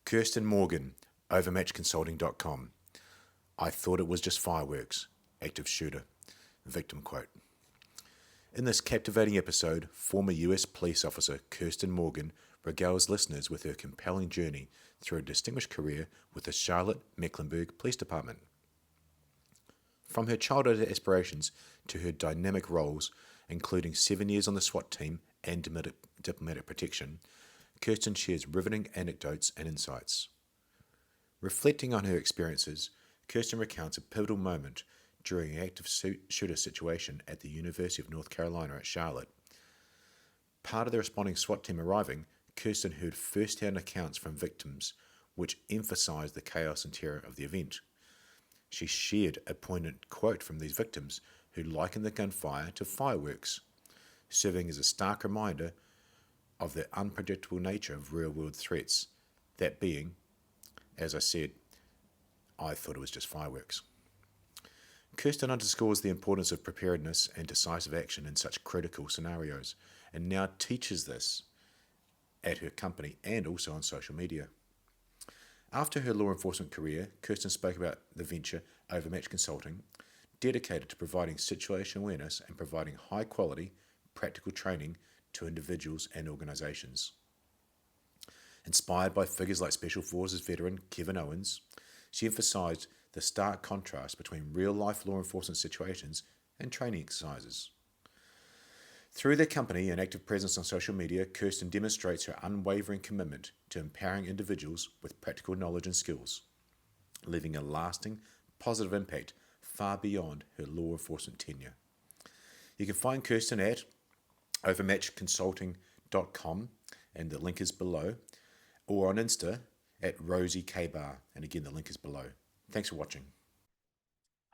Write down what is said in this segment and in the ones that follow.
Kirsten Morgan, overmatchconsulting.com. I thought it was just fireworks. Active shooter. Victim quote. In this captivating episode, former US police officer Kirsten Morgan regales listeners with her compelling journey through a distinguished career with the Charlotte-Mecklenburg Police Department. From her childhood aspirations to her dynamic roles, including 7 years on the SWAT team and diplomatic protection, Kirsten shares riveting anecdotes and insights. Reflecting on her experiences, Kirsten recounts a pivotal moment during an active shooter situation at the University of North Carolina at Charlotte. Part of the responding SWAT team arriving, Kirsten heard first-hand accounts from victims, which emphasized the chaos and terror of the event. She shared a poignant quote from these victims who likened the gunfire to fireworks, serving as a stark reminder of the unpredictable nature of real-world threats, that being, as I said, I thought it was just fireworks. Kirsten underscores the importance of preparedness and decisive action in such critical scenarios, and now teaches this at her company and also on social media. After her law enforcement career, Kirsten spoke about the venture Overmatch Consulting, dedicated to providing situation awareness and providing high-quality, practical training to individuals and organizations. Inspired by figures like Special Forces veteran Kevin Owens, she emphasized the stark contrast between real-life law enforcement situations and training exercises. Through their company and active presence on social media, Kirsten demonstrates her unwavering commitment to empowering individuals with practical knowledge and skills, leaving a lasting, positive impact far beyond her law enforcement tenure. You can find Kirsten at overmatchconsulting.com, and the link is below, or on Insta at Rosie K Bar, and again the link is below. Thanks for watching.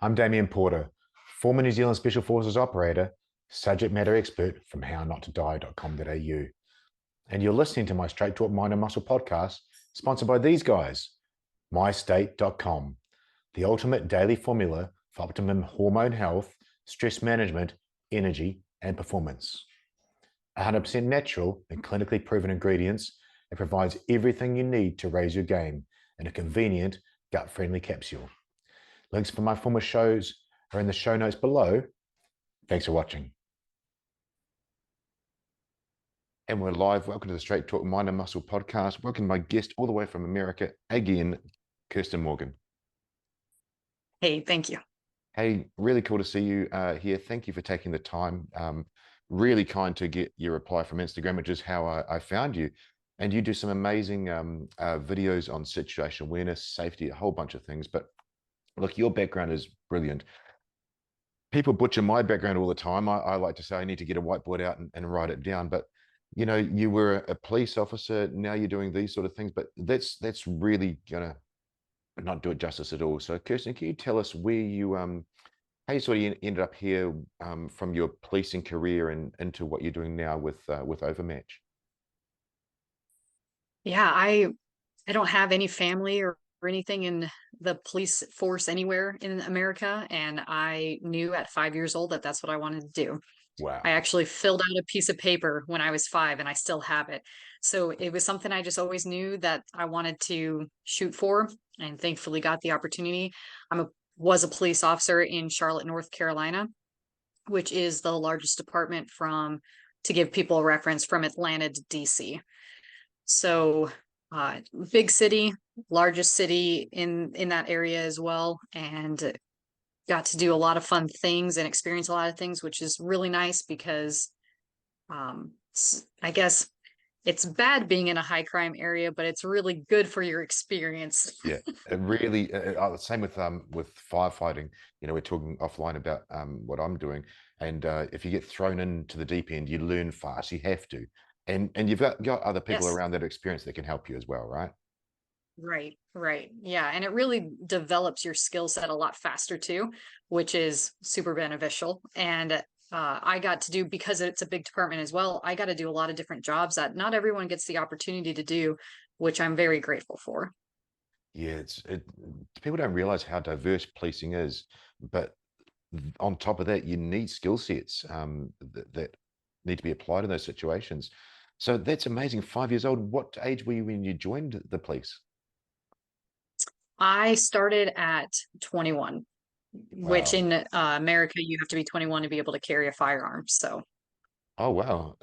I'm Damien Porter, former New Zealand Special Forces operator, subject matter expert from hownottodie.com.au, and you're listening to my Straight Talk Mind and Muscle podcast, sponsored by these guys, mystate.com, the ultimate daily formula for optimum hormone health, stress management, energy, and performance. 100% natural and clinically proven ingredients. It provides everything you need to raise your game in a convenient, gut-friendly capsule. Links for my former shows are in the show notes below. Thanks for watching. And we're live. Welcome to the Straight Talk Mind and Muscle podcast. Welcome my guest all the way from America, again, Kirsten Morgan. Hey, thank you. Hey, really cool to see you here. Thank you for taking the time. Really kind to get your reply from Instagram, which is how I found you. And you do some amazing videos on situation awareness, safety, a whole bunch of things. But look, your background is brilliant. People butcher my background all the time. I like to say I need to get a whiteboard out and write it down. But, you know, you were a police officer. Now you're doing these sort of things. But that's really going to not do it justice at all. So, Kirsten, can you tell us where you how you sort of ended up here from your policing career and into what you're doing now with Overmatch? Yeah, I don't have any family or anything in the police force anywhere in America, and I knew at 5 years old that that's what I wanted to do. Wow. I actually filled out a piece of paper when I was 5, and I still have it. So it was something I just always knew that I wanted to shoot for, and thankfully got the opportunity. Was a police officer in Charlotte, North Carolina, which is the largest department to give people a reference, from Atlanta to DC. So big city, largest city in that area as well, and got to do a lot of fun things and experience a lot of things, which is really nice because I guess it's bad being in a high crime area, but it's really good for your experience. Yeah, it really. Same with firefighting. You know, we're talking offline about what I'm doing, and if you get thrown into the deep end, you learn fast. You have to, and you've got other people Yes. around that experience that can help you as well, right? Right. Yeah. And it really develops your skill set a lot faster too, which is super beneficial. And I got to do, because it's a big department as well, I got to do a lot of different jobs that not everyone gets the opportunity to do, which I'm very grateful for. Yeah, people don't realize how diverse policing is, but on top of that, you need skill sets that need to be applied in those situations. So that's amazing. 5 years old. What age were you when you joined the police? I started at 21, which Wow. in America, you have to be 21 to be able to carry a firearm. So, Oh, wow.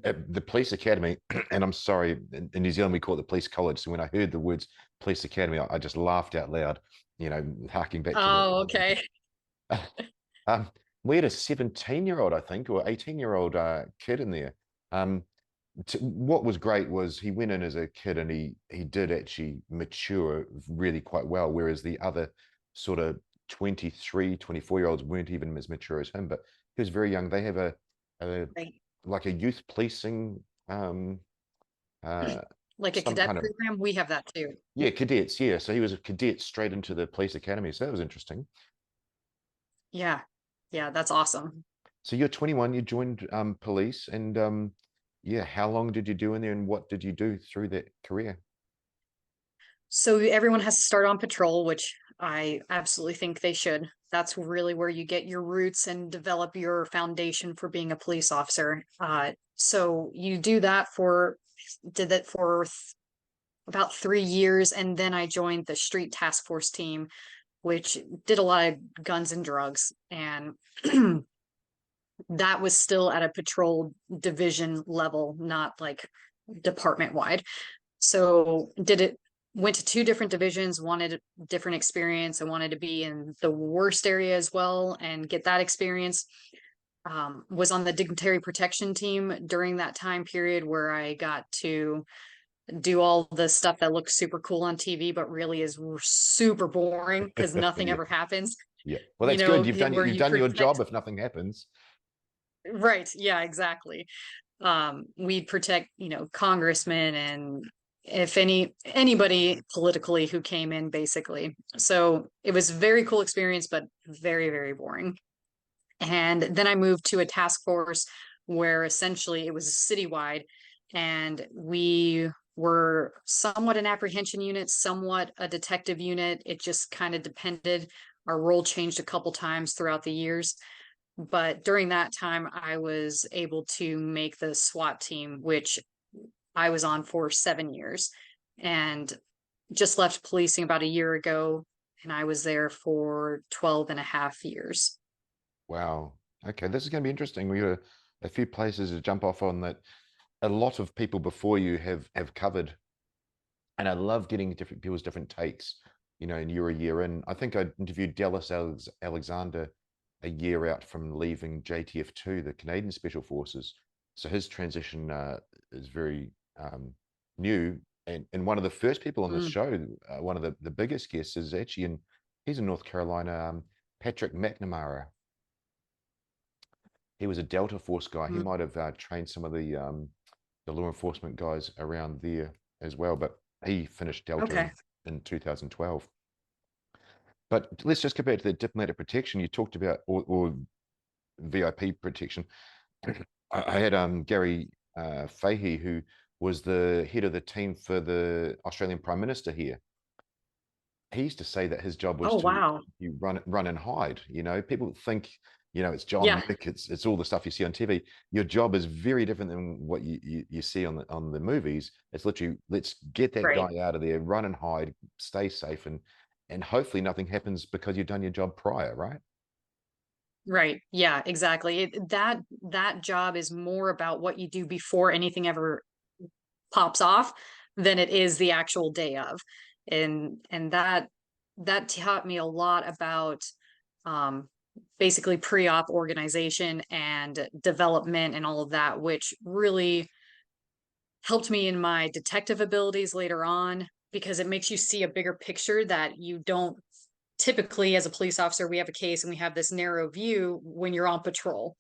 At the police academy, and I'm sorry, in New Zealand, we call it the police college. So when I heard the words police academy, I just laughed out loud, harking back to oh, okay. that. Um, we had a 17-year-old, I think, or 18-year-old kid in there. Um, what was great was he went in as a kid and he did actually mature really quite well, whereas the other sort of 23, 24-year-olds weren't even as mature as him, but he was very young. They have a Right. like a youth policing uh Like a some cadet kind of, program, we have that too. yeah, cadets, yeah. So he was a cadet straight into the police academy. So that was interesting. Yeah. Yeah, that's awesome. So you're 21, you joined police, and yeah, how long did you do in there, and what did you do through that career? So everyone has to start on patrol, which I absolutely think they should. That's really where you get your roots and develop your foundation for being a police officer. So you do that did that for about 3 years, and then I joined the street task force team, which did a lot of guns and drugs, and that was still at a patrol division level, not like department wide. So went to two different divisions, wanted a different experience. I wanted to be in the worst area as well and get that experience. Was on the dignitary protection team during that time period where I got to do all the stuff that looks super cool on TV, but really is super boring because nothing Yeah, ever happens. yeah. Well, that's good. You've done Where you've you done your protect. job if nothing happens. Right. Yeah, exactly. We'd protect, congressmen and if anybody politically who came in basically. So it was a very cool experience, but very, very boring. And then I moved to a task force where essentially it was citywide and we were somewhat an apprehension unit, somewhat a detective unit. It just kind of depended. Our role changed a couple times throughout the years. But during that time, I was able to make the SWAT team, which I was on for 7 years and just left policing about a year ago. And I was there for 12 and a half years. Wow. Okay, this is going to be interesting. We got a few places to jump off on that a lot of people before you have covered, and I love getting different people's different takes. And you're a year in. I think I interviewed Dallas Alexander a year out from leaving JTF2, the Canadian Special Forces. So his transition is very new. And one of the first people on this Mm, show, one of the biggest guests, is actually he's in North Carolina, Patrick McNamara. He was a Delta Force guy. He mm. might have trained some of the law enforcement guys around there as well, but he finished Delta Okay. in 2012. But let's just go back to the diplomatic protection you talked about, or VIP protection. I had Gary Fahey, who was the head of the team for the Australian Prime Minister here. He used to say that his job was Oh, to wow. you run and hide. People think it's John Yeah. Wick, it's all the stuff you see on TV. Your job is very different than what you see on the movies. It's literally, let's get that Right. guy out of there, run and hide, stay safe, and hopefully nothing happens because you've done your job prior, right? Right. Yeah, exactly. That job is more about what you do before anything ever pops off than it is the actual day of. And that taught me a lot about um basically pre-op organization and development and all of that, which really helped me in my detective abilities later on because it makes you see a bigger picture that you don't typically as a police officer. We have a case and we have this narrow view when you're on patrol.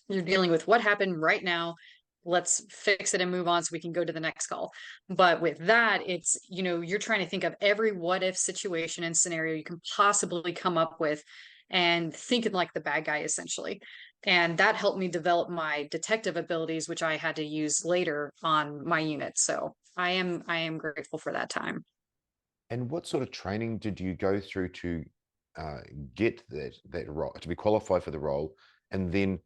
You're dealing with what happened right now. Let's fix it and move on so we can go to the next call. But with that, it's, you're trying to think of every what if situation and scenario you can possibly come up with and thinking like the bad guy essentially. And that helped me develop my detective abilities, which I had to use later on my unit. So I am grateful for that time. And what sort of training did you go through to uh, get that role, to be qualified for the role? And then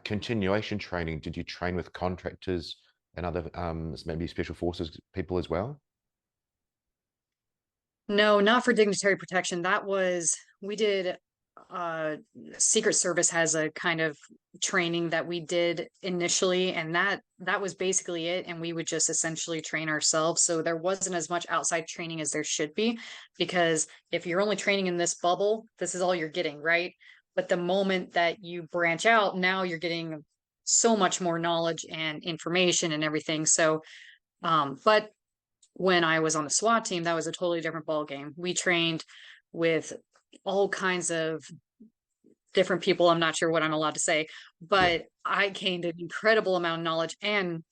continuation training, did you train with contractors and other maybe special forces people as well? No, not for dignitary protection. That was, we did, uh, Secret Service has a kind of training that we did initially, and that was basically it. And we would just essentially train ourselves. So there wasn't as much outside training as there should be, because if you're only training in this bubble, this is all you're getting, right? But the moment that you branch out, now you're getting so much more knowledge and information and everything. So, but when I was on the SWAT team, that was a totally different ball game. We trained with all kinds of different people. I'm not sure what I'm allowed to say, Yeah. but I gained an incredible amount of knowledge, and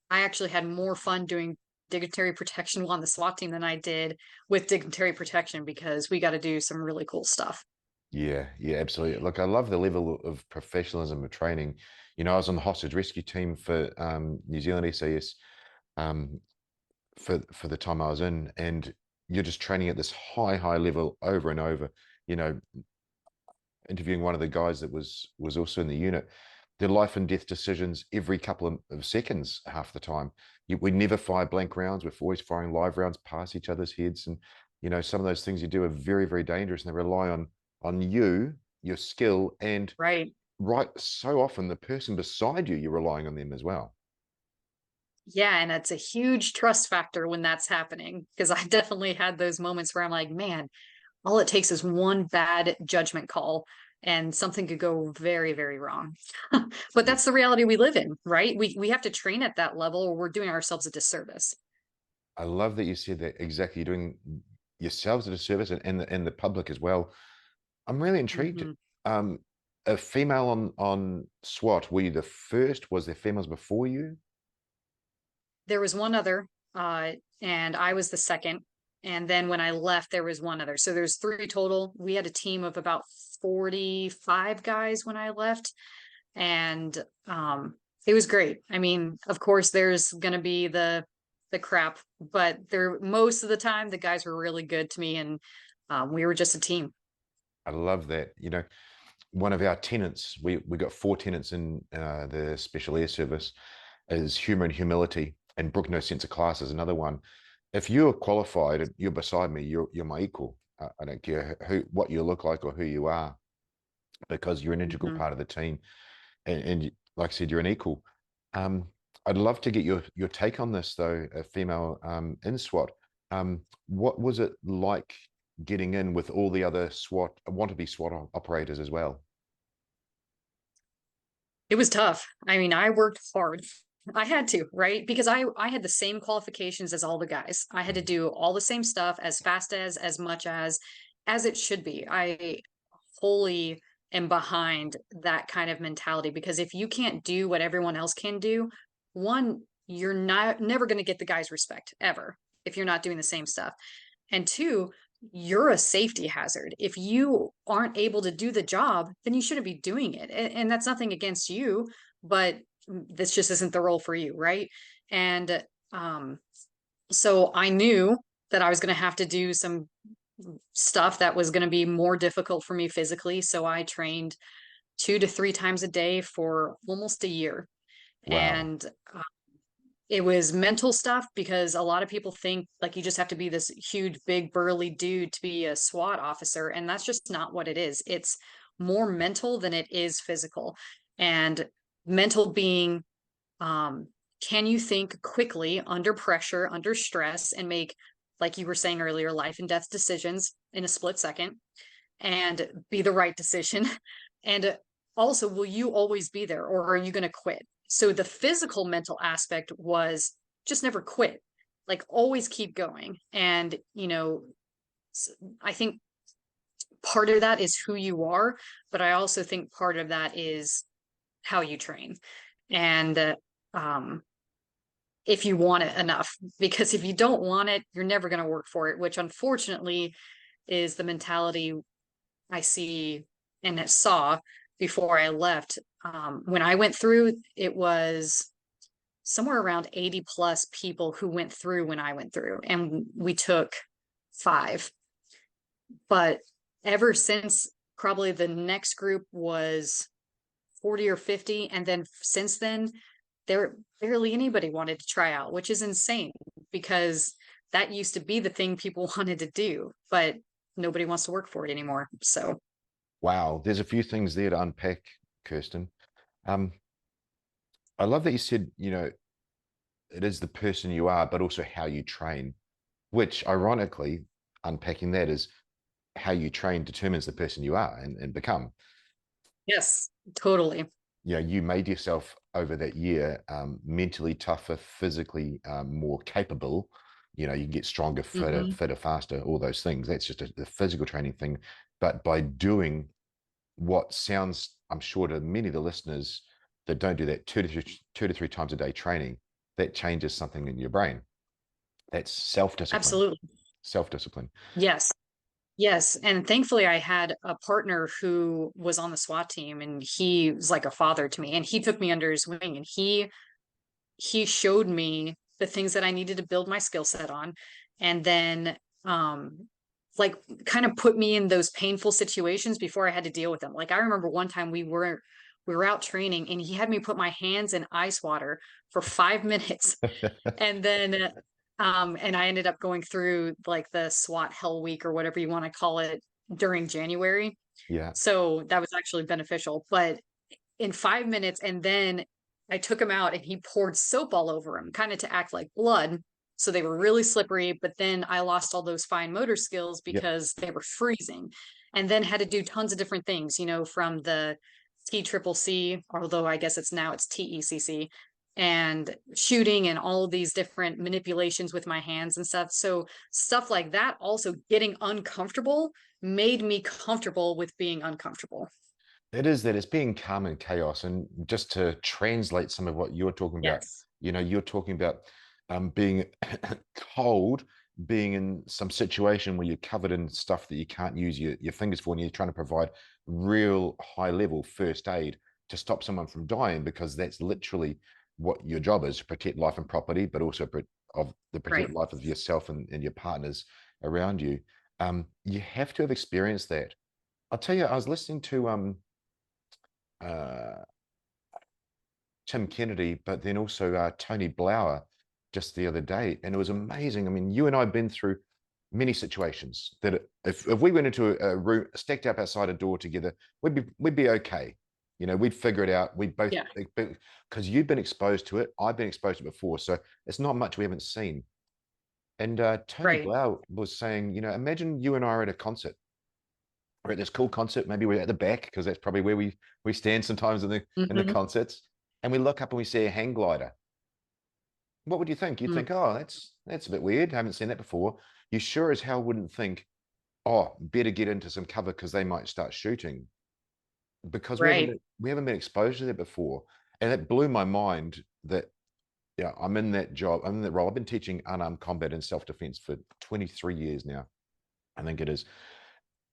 I actually had more fun doing dignitary protection on the SWAT team than I did with dignitary protection, because we got to do some really cool stuff. Yeah, yeah, absolutely. Look, I love the level of professionalism of training. I was on the hostage rescue team for New Zealand SAS um, for the time I was in, and you're just training at this high level over and over. You know, interviewing one of the guys that was also in the unit, their life and death decisions every couple of seconds, half the time. We never fire blank rounds. We're always firing live rounds past each other's heads, and some of those things you do are very dangerous, and they rely on you, your skill, and Right. right, so often the person beside you, you're relying on them as well. Yeah. And it's a huge trust factor when that's happening, because I definitely had those moments where I'm like, man, all it takes is one bad judgment call and something could go very, very wrong. But Yeah, that's the reality we live in, right? We have to train at that level, or we're doing ourselves a disservice. I love that you said that. Exactly, you're doing yourselves a disservice, and the public as well. I'm really intrigued. Mhm. Um, a female on SWAT, were you the first? Was there females before you? There was one other, and I was the second. And then when I left, there was one other. So there's three total. We had a team of about 45 guys when I left. And it was great. I mean, of course, there's gonna be the crap, but there most of the time the guys were really good to me, and we were just a team. I love that. One of our tenants, we got four tenants in the Special Air Service, is humor and humility, and brook no sense of class is another one. If you're qualified and you're beside me, you're my equal. I don't care what you look like or who you are, because you're an integral Mhm. part of the team, and like I said, you're an equal. Um, I'd love to get your take on this though, a female in SWAT. What was it like getting in with all the other SWAT, want to be SWAT operators as well? It was tough. I mean, I worked hard. I had to, right? Because I had the same qualifications as all the guys. I had to Mhm. do all the same stuff as fast as much as it should be. I wholly am behind that kind of mentality, because if you can't do what everyone else can do, one, you're not never going to get the guy's respect ever if you're not doing the same stuff. And two, you're a safety hazard. If you aren't able to do the job, then you shouldn't be doing it. And that's nothing against you, but this just isn't the role for you, right? And um, so I knew that I was going to have to do some stuff that was going to be more difficult for me physically. So I trained 2 to 3 times a day for almost a year. Wow. And it was mental stuff, because a lot of people think like you just have to be this huge, big, burly dude to be a SWAT officer. And that's just not what it is. It's more mental than it is physical. And mental being, um, can you think quickly under pressure, under stress, and make, like you were saying earlier, life and death decisions in a split second, and be the right decision? And also, will you always be there, or are you going to quit? So the physical mental aspect was just never quit, like always keep going. And, I think part of that is who you are, but I also think part of that is how you train. And um, if you want it enough, because if you don't want it, you're never going to work for it, which unfortunately is the mentality I see and saw before I left. When I went through, it was somewhere around 80 plus people who went through when I went through, and we took five. But ever since, probably the next group was 40 or 50. And then since then, there barely anybody wanted to try out, which is insane, because that used to be the thing people wanted to do, but nobody wants to work for it anymore. So, Wow, there's a few things there to unpack, Kirsten. Um, I love that you said, it is the person you are, but also how you train, which ironically, unpacking that is how you train determines the person you are and become. yes, totally. You made yourself over that year mentally tougher, physically more capable. You can get stronger, Hmm. fitter, faster, all those things. That's just the physical training thing. But by doing what sounds, I'm sure, to many of the listeners that don't do that 2 to 3 times a day training, that changes something in your brain. That's self-discipline. Absolutely. Self-discipline. Yes. Yes, and thankfully I had a partner who was on the SWAT team, and he was like a father to me, and he took me under his wing, and he showed me the things that I needed to build my skill set on, and then like kind of put me in those painful situations before I had to deal with them. Like I remember one time we were out training, and he had me put my hands in ice water for 5 minutes. And then and I ended up going through like the SWAT Hell Week or whatever you want to call it during January. Yeah. So that was actually beneficial. But in 5 minutes, and then I took him out and he poured soap all over him, kind of to act like blood. So they were really slippery, but then I lost all those fine motor skills Yep. because they were freezing. And then had to do tons of different things, from the ski triple C, although I guess it's TECC, and shooting and all of these different manipulations with my hands and stuff. So stuff like that, also getting uncomfortable, made me comfortable with being uncomfortable. It is that it's being calm in chaos. And just to translate some of what you're talking about, Yes. you're talking about being cold, being in some situation where you're covered in stuff that you can't use your fingers for, and you're trying to provide real high level first aid to stop someone from dying, because that's literally what your job is: to protect life and property, but also protect Right. life of yourself and your partners around you. You have to have experienced that. I'll tell you, I was listening to uh, Tim Kennedy, but then also Tony Blauer just the other day, and it was amazing. I mean, you and I have been through many situations that if we went into a room, stacked up outside a door together, we'd be okay. We'd figure it out. We both, Yeah. because you've been exposed to it, I've been exposed to it before, so it's not much we haven't seen. And Tony Right. Blauer was saying, imagine you and I are at a concert. We're at this cool concert. Maybe we're at the back, because that's probably where we stand sometimes in the Hmm. concerts. And we look up and we see a hang glider. What would you think? You'd Mm. think, oh, that's a bit weird. Haven't seen that before. You sure as hell wouldn't think, oh, better get into some cover because they might start shooting, because Right. we haven't been exposed to that before. And it blew my mind that, yeah, I'm in that job. I'm in that role. I've been teaching unarmed combat and self-defense for 23 years now, I think it is.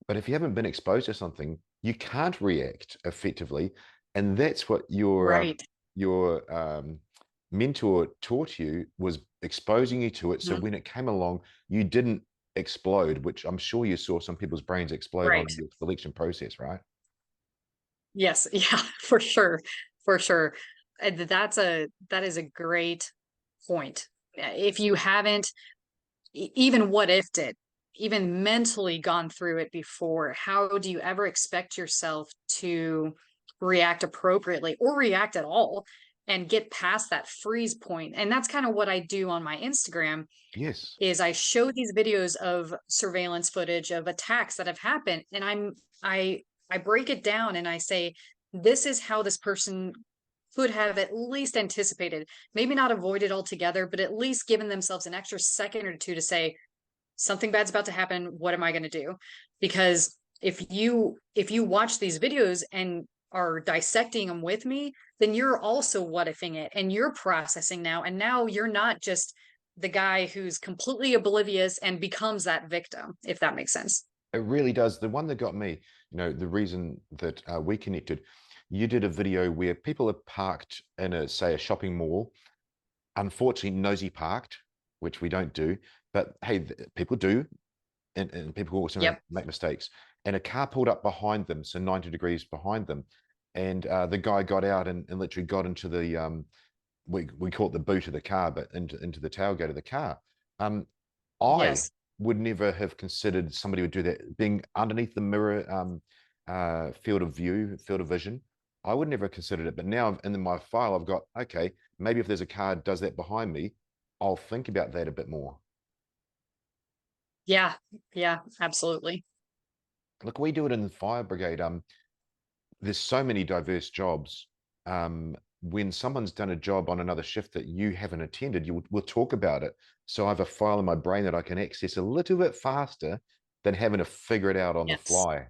But if you haven't been exposed to something, you can't react effectively. And that's what Right. your mentor taught you, was exposing you to it. So Mhm. when it came along, you didn't explode, which I'm sure you saw some people's brains explode on Right. your selection process, right? Yes. Yeah, for sure. For sure. And that is a great point. If you haven't even what ifed it, even mentally gone through it before, how do you ever expect yourself to react appropriately or react at all and get past that freeze point? And that's kind of what I do on my Instagram Yes. is I show these videos of surveillance footage of attacks that have happened, and I break it down and I say, this is how this person could have at least anticipated, maybe not avoided altogether, but at least given themselves an extra second or two to say, something bad's about to happen. What am I going to do? Because if you watch these videos and are dissecting them with me, then you're also what ifing it and you're processing now. And now you're not just the guy who's completely oblivious and becomes that victim, if that makes sense. It really does. The one that got me, the reason that we connected, you did a video where people are parked in say a shopping mall, unfortunately nosy parked, which we don't do, but hey, people do, and people also Yep. make mistakes. And a car pulled up behind them, so 90 degrees behind them, and the guy got out and literally got into the we call it the boot of the car, but into the tailgate of the car. I Yes. would never have considered somebody would do that, being underneath the mirror field of view, field of vision. I would never have considered it, but now in my file, I've got, okay, maybe if there's a car does that behind me, I'll think about that a bit more. Yeah. Yeah, absolutely. Look, we do it in the fire brigade. There's so many diverse jobs. When someone's done a job on another shift that you haven't attended, we'll talk about it. So I have a file in my brain that I can access a little bit faster than having to figure it out on the Yes. fly.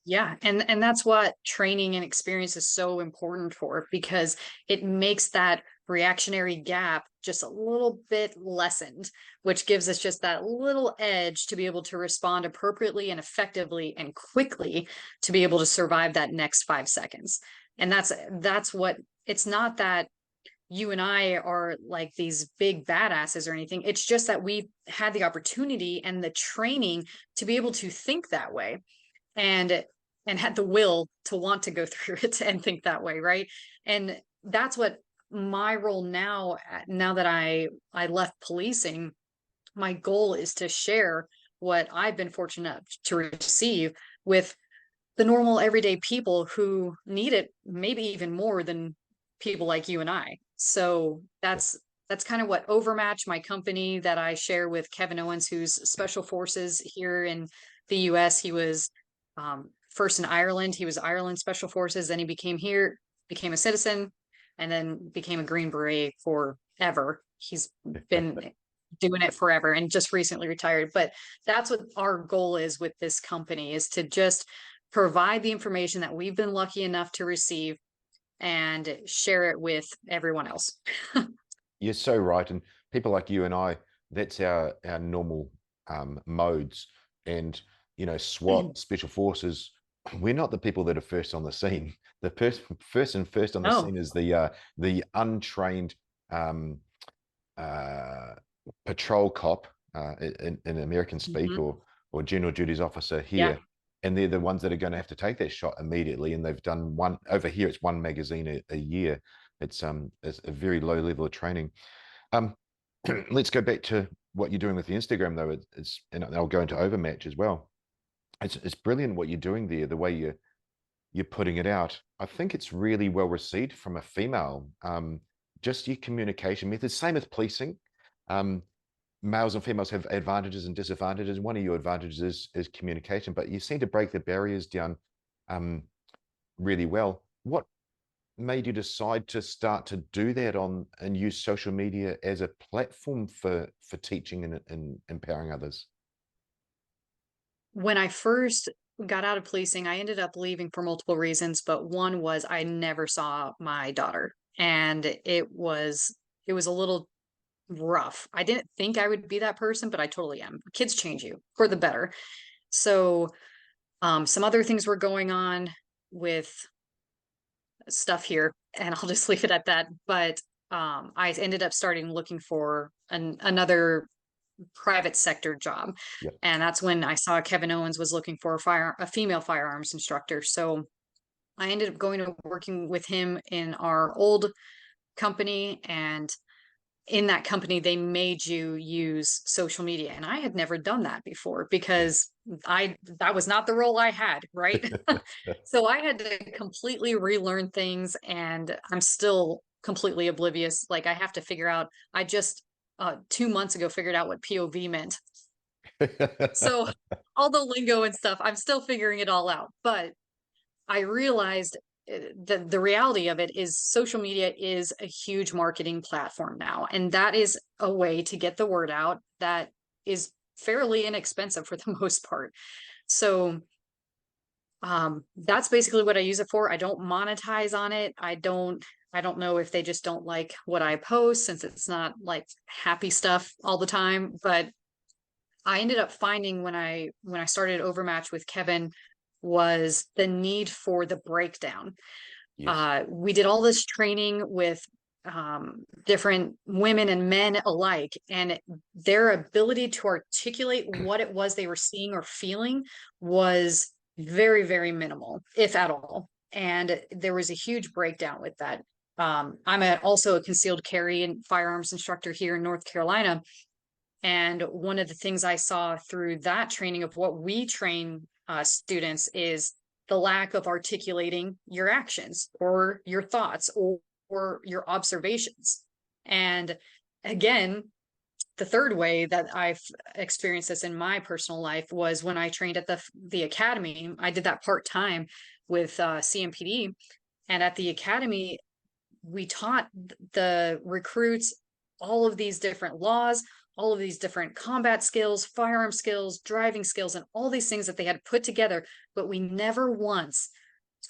Yeah, and that's what training and experience is so important for, because it makes that reactionary gap just a little bit lessened, which gives us just that little edge to be able to respond appropriately and effectively and quickly to be able to survive that next 5 seconds. And that's what, it's not that you and I are like these big badasses or anything. It's just that we've had the opportunity and the training to be able to think that way, and had the will to want to go through it and think that way, right? And that's what my role now that I left policing, my goal is to share what I've been fortunate to receive with the normal everyday people who need it, maybe even more than people like you and I. So that's kind of what Overmatch, my company that I share with Kevin Owens, who's special forces here in the US. He was first in Ireland. He was Ireland Special Forces. Then he became here, became a citizen, and then became a Green Beret forever. He's been doing it forever and just recently retired. But that's what our goal is with this company, is to just provide the information that we've been lucky enough to receive and share it with everyone else. You're so right. And people like you and I, that's our normal modes. And, SWAT, special forces, we're not the people that are first on the scene. The first on the Oh, scene is the untrained uh, patrol cop in American speak, mhm. or general duties officer Yeah. here. And they're the ones that are going to have to take that shot immediately. And they've done one over here. It's one magazine a year. It's a very low level of training. Um, let's go back to what you're doing with the Instagram though. And I'll go into Overmatch as well. It's brilliant what you're doing there. The way you're putting it out. I think it's really well received from a female. Just your communication methods, same as policing. Um, Males and females have advantages and disadvantages. One of your advantages is communication, but you seem to break the barriers down really well. What made you decide to start to do that and use social media as a platform for teaching and empowering others? When I first got out of policing, I ended up leaving for multiple reasons, but one was I never saw my daughter, and it was a little rough. I didn't think I would be that person, but I totally am. Kids change you for the better. So some other things were going on with stuff here, and I'll just leave it at that. But I ended up starting looking for another private sector job, Yep. and that's when I saw Kevin Owens was looking for a female firearms instructor. So I ended up going to working with him in our old company, and in that company they made you use social media, and I had never done that before because that was not the role I had, right? So I had to completely relearn things, and I'm still completely oblivious. Like, I have to figure out, I just 2 months ago figured out what POV meant. So all the lingo and stuff, I'm still figuring it all out. But I realized the reality of it is social media is a huge marketing platform now. And that is a way to get the word out that is fairly inexpensive for the most part. So that's basically what I use it for. I don't monetize on it. I don't know if they just don't like what I post, since it's not like happy stuff all the time. But I ended up finding when I started Overmatch with Kevin was the need for the breakdown. Yes. We did all this training with different women and men alike, and their ability to articulate what it was they were seeing or feeling was very, very minimal, if at all. And there was a huge breakdown with that. I'm also a concealed carry and firearms instructor here in North Carolina, And one of the things I saw through that training of what we train students is the lack of articulating your actions or your thoughts or your observations. And again, the third way that I've experienced this in my personal life was when I trained at the academy. I did that part-time with CMPD. And at the academy, we taught the recruits all of these different laws, all of these different combat skills, firearm skills, driving skills, and all these things that they had put together. But we never once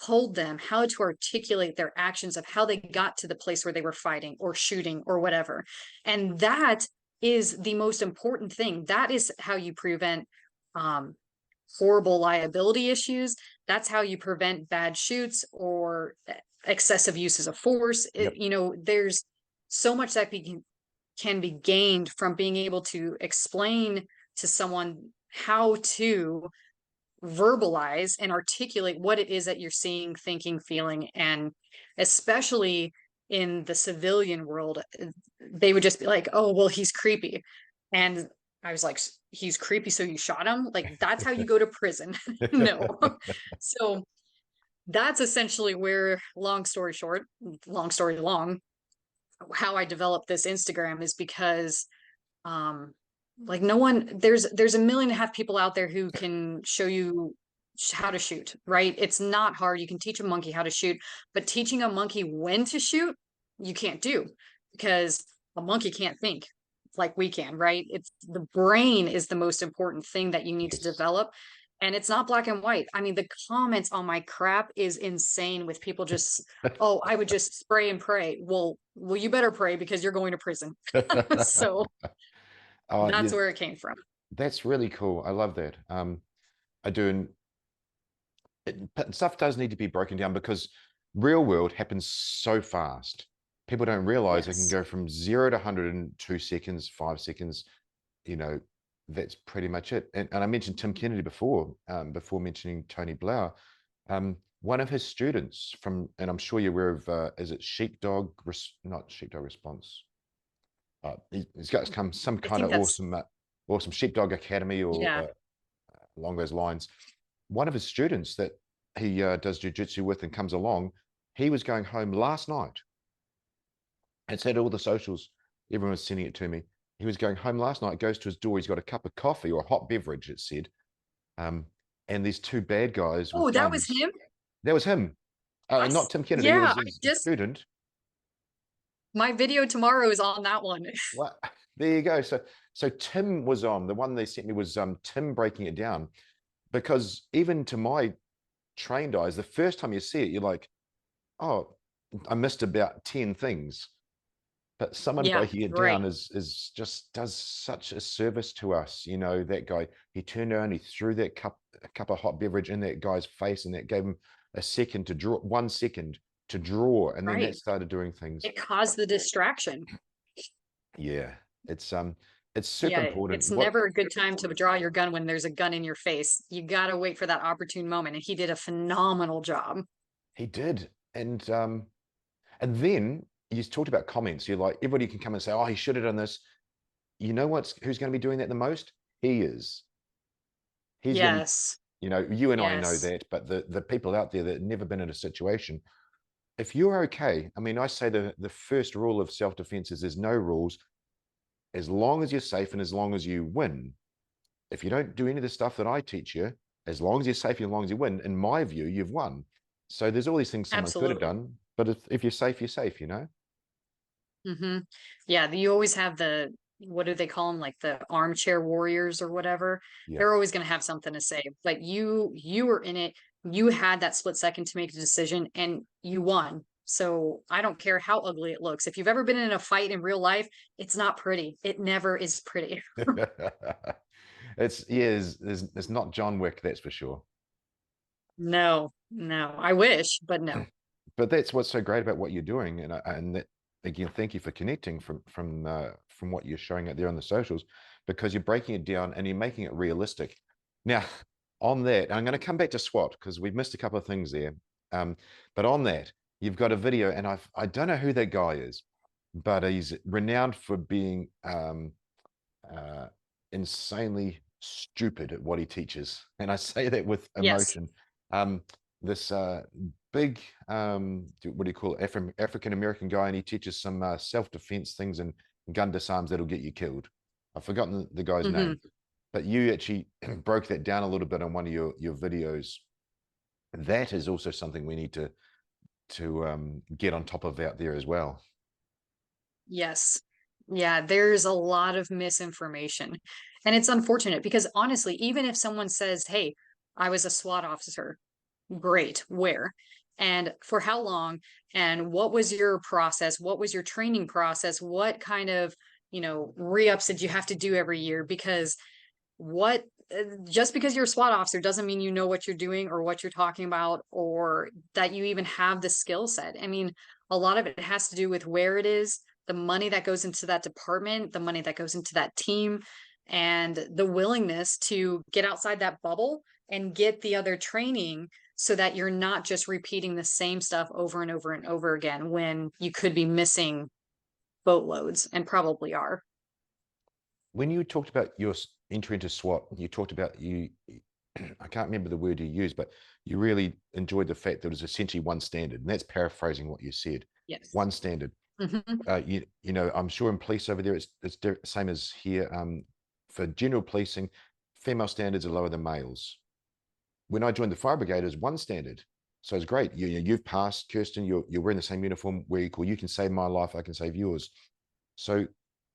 told them how to articulate their actions of how they got to the place where they were fighting or shooting or whatever. And that is the most important thing. That is how you prevent horrible liability issues. That's how you prevent bad shoots or excessive uses of force. Yep. You know, there's so much that can be gained from being able to explain to someone how to verbalize and articulate what it is that you're seeing, thinking, feeling. And especially in the civilian world, they would just be like, oh, well, he's creepy. And I was like, he's creepy, so you shot him? Like, that's how you go to prison. No. So that's essentially where, long story short, long story long, how I developed this Instagram is because like no one, there's 1.5 million people out there who can show you how to shoot, right? It's not hard. You can teach a monkey how to shoot, but teaching a monkey when to shoot, you can't do, because a monkey can't think like we can, right? It's the brain is the most important thing that you need to develop. And it's not black and white. I mean, the comments on my crap is insane with people just, oh, I would just spray and pray. Well, you better pray because you're going to prison. So that's where it came from. That's really cool. I love that. I do. Stuff does need to be broken down because real world happens so fast. People don't realize it can go from 0 to 100 in 2 seconds, 5 seconds. You know, that's pretty much it. And I mentioned Tim Kennedy before mentioning Tony Blauer. One of his students from, and I'm sure you're aware of, is it not Sheepdog Response? He's got some kind of awesome Sheepdog Academy or along those lines. One of his students that he does jiu-jitsu with and comes along, he was going home last night. It's had all the socials. Everyone was sending it to me. He was going home last night, goes to his door. He's got a cup of coffee or a hot beverage, it said. And these 2 bad guys. Oh, that was him? That was him. Not Tim Kennedy. Yeah, it was his student. My video tomorrow is on that one. Well, there you go. So Tim was on. The one they sent me was Tim breaking it down. Because even to my trained eyes, the first time you see it, you're like, oh, I missed about 10 things. But someone breaking it down is just does such a service to us. You know, that guy, he turned around, he threw that cup of hot beverage in that guy's face, and that gave him a second to draw, 1 second to draw, and then that started doing things. It caused the distraction. Yeah, it's super important. It's never a good time to draw your gun when there's a gun in your face. You got to wait for that opportune moment, and he did a phenomenal job. He did, and then you talked about comments. You're like, everybody can come and say, oh, he should have done this. You know who's going to be doing that the most? He is. He's you know, you and I know that, but the people out there that have never been in a situation, if you're okay, I mean, I say the first rule of self-defense is there's no rules. As long as you're safe and as long as you win. If you don't do any of the stuff that I teach you, as long as you're safe and as long as you win, in my view, you've won. So there's all these things someone could have done, but if you're safe, you know? Yeah, you always have what do they call them? Like the armchair warriors or whatever. Yeah. They're always going to have something to say. But you were in it. You had that split second to make a decision and you won. So I don't care how ugly it looks. If you've ever been in a fight in real life, it's not pretty. It never is pretty. It's not John Wick, that's for sure. No, I wish, but no. But that's what's so great about what you're doing, and that, again, thank you for connecting from what you're showing out there on the socials, because you're breaking it down and you're making it realistic. Now, on that, I'm going to come back to SWAT because we've missed a couple of things there. But on that, you've got a video, and I don't know who that guy is, but he's renowned for being insanely stupid at what he teaches, and I say that with Yes. emotion. This big, what do you call it, African American guy, and he teaches some self-defense things and gun disarms that'll get you killed. I've forgotten the guy's Hmm. name, but you actually broke that down a little bit on one of your videos. That is also something we need to get on top of out there as well. Yes. Yeah, there's a lot of misinformation. And it's unfortunate because honestly, even if someone says, "Hey, I was a SWAT officer," great, where? And for how long? And what was your process? What was your training process? What kind of, re-ups did you have to do every year? Because what just because you're a SWAT officer doesn't mean you know what you're doing or what you're talking about or that you even have the skill set. I mean, a lot of it has to do with where it is, the money that goes into that department, the money that goes into that team, and the willingness to get outside that bubble and get the other training so that you're not just repeating the same stuff over and over and over again when you could be missing boatloads and probably are. When you talked about your entry into SWAT, you talked about I can't remember the word you used, but you really enjoyed the fact that it was essentially one standard, and that's paraphrasing what you said. Yes. One standard. Hmm. I'm sure in police over there, it's same as here. For general policing, female standards are lower than males. When I joined the fire brigade, it was one standard. So it's great. You've passed, Kirsten, you're wearing the same uniform, we're equal. You can save my life, I can save yours. So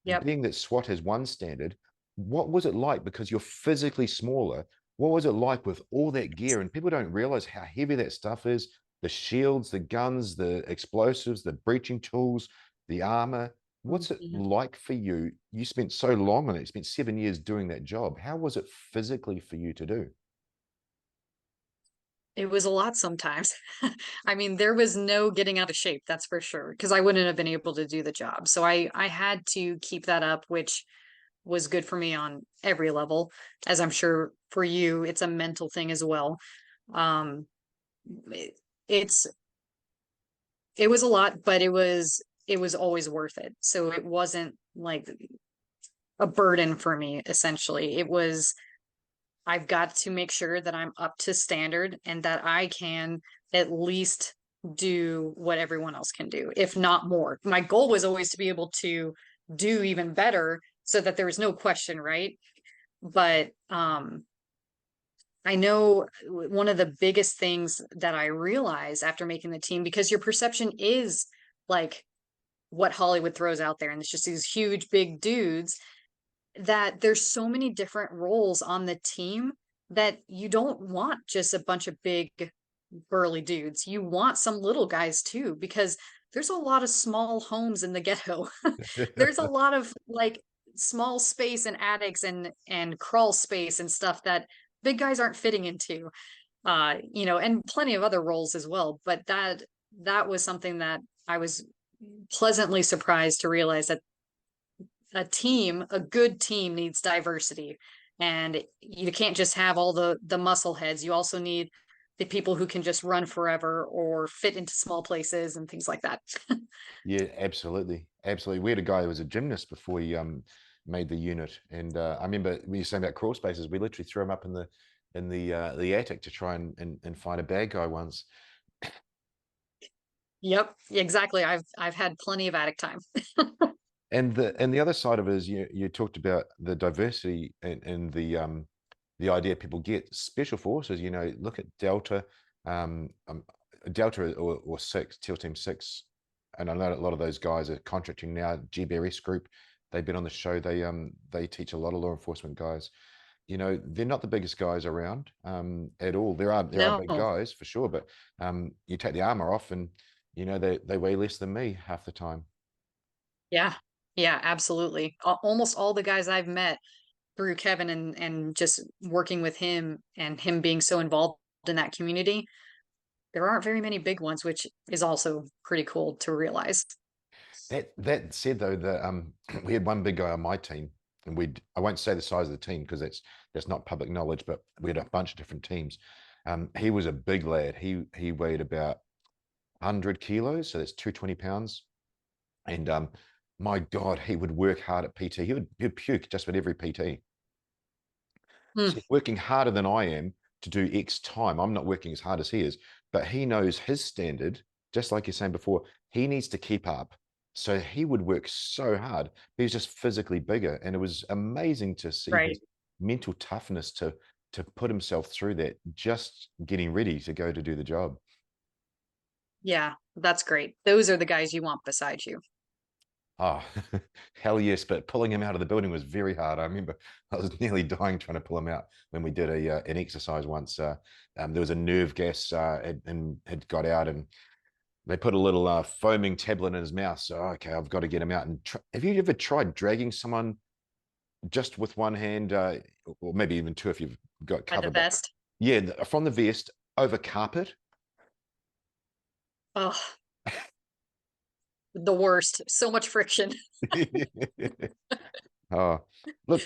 Yep. being that SWAT has one standard, what was it like? Because you're physically smaller. What was it like with all that gear? And people don't realize how heavy that stuff is. The shields, the guns, the explosives, the breaching tools, the armor. What's it Mhm. like for you? You spent so long on it. You spent 7 years doing that job. How was it physically for you to do? It was a lot sometimes. I mean, there was no getting out of shape, that's for sure, because I wouldn't have been able to do the job. So I had to keep that up, which was good for me on every level, as I'm sure for you, it's a mental thing as well. Um, it, it's it was a lot, but it was always worth it. So it wasn't like a burden for me, essentially. It was I've got to make sure that I'm up to standard and that I can at least do what everyone else can do, if not more. My goal was always to be able to do even better so that there was no question, right? But I know one of the biggest things that I realized after making the team, because your perception is like what Hollywood throws out there, and it's just these huge, big dudes, that there's so many different roles on the team that you don't want just a bunch of big burly dudes. You want some little guys too, because there's a lot of small homes in the ghetto. There's a lot of like small space and attics and crawl space and stuff that big guys aren't fitting into. And plenty of other roles as well. But that was something that I was pleasantly surprised to realize that a good team needs diversity. And you can't just have all the muscle heads. You also need the people who can just run forever or fit into small places and things like that. Yeah, absolutely. Absolutely. We had a guy who was a gymnast before he made the unit. And I remember when you were saying about crawl spaces, we literally threw him up in the attic to try and find a bad guy once. Yep, exactly. I've had plenty of attic time. And the other side of it is you talked about the diversity and the idea people get. Special forces, look at Delta, Delta or Six, TEAL Team 6, and I know a lot of those guys are contracting now. GBRS Group, they've been on the show. They teach a lot of law enforcement guys. They're not the biggest guys around at all. There are big No. guys for sure, but you take the armor off and they weigh less than me half the time. Yeah. Yeah, absolutely. Almost all the guys I've met through Kevin and just working with him and him being so involved in that community, there aren't very many big ones, which is also pretty cool to realize. That said, though, we had one big guy on my team, and I won't say the size of the team because that's not public knowledge, but we had a bunch of different teams. He was a big lad. He weighed about 100 kilos, so that's 220 pounds. And My God, he would work hard at PT. He'd puke just about every PT. Hmm, So he's working harder than I am to do X time. I'm not working as hard as he is, but he knows his standard, just like you're saying before, he needs to keep up. So he would work so hard. He's just physically bigger. And it was amazing to see right. his mental toughness to put himself through that, just getting ready to go to do the job. Yeah, that's great. Those are the guys you want beside you. Oh, hell yes, but pulling him out of the building was very hard. I remember I was nearly dying trying to pull him out when we did an exercise once. There was a nerve gas and had got out, and they put a little foaming tablet in his mouth. So, okay, I've got to get him out. And have you ever tried dragging someone just with one hand, or maybe even two if you've got At the cover? But vest. yeah, from the vest over carpet. Oh, the worst. So much friction. Oh, look,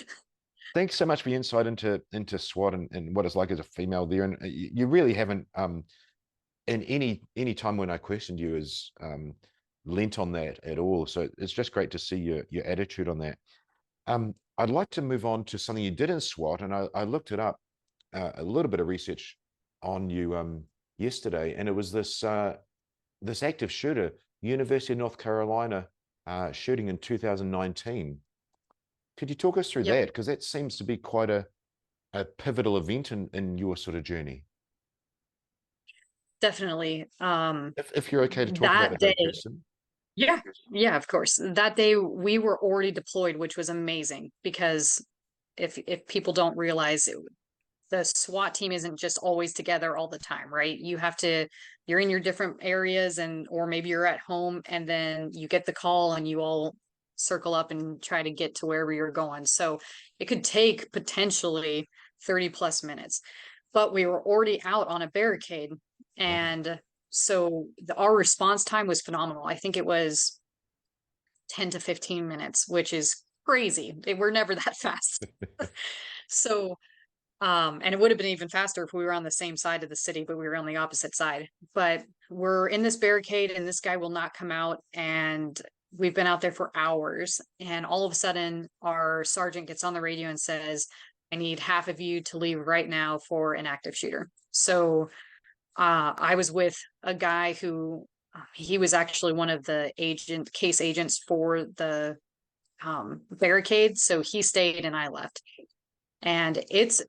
thanks so much for your insight into SWAT and what it's like as a female there. And you really haven't, in any time when I questioned you, is lent on that at all. So it's just great to see your attitude on that. I'd like to move on to something you did in SWAT, and I looked it up, a little bit of research on you yesterday, and it was this active shooter, University of North Carolina, shooting in 2019. Could you talk us through Yep, that? Because that seems to be quite a pivotal event in your sort of journey. definitely. If you're okay to talk about That it though, day, Kirsten. yeah, yeah, of course. That day we were already deployed, which was amazing because if people don't realize it, the SWAT team isn't just always together all the time, right? You're in your different areas and or maybe you're at home and then you get the call and you all circle up and try to get to wherever you're going. So it could take potentially 30 plus minutes. But we were already out on a barricade Wow. and so our response time was phenomenal. I think it was 10 to 15 minutes, which is crazy. We're never that fast. So and it would have been even faster if we were on the same side of the city, but we were on the opposite side. But we're in this barricade and this guy will not come out. And we've been out there for hours. And all of a sudden, our sergeant gets on the radio and says, I need half of you to leave right now for an active shooter. So I was with a guy who he was actually one of the case agents for the barricade. So he stayed and I left. And it's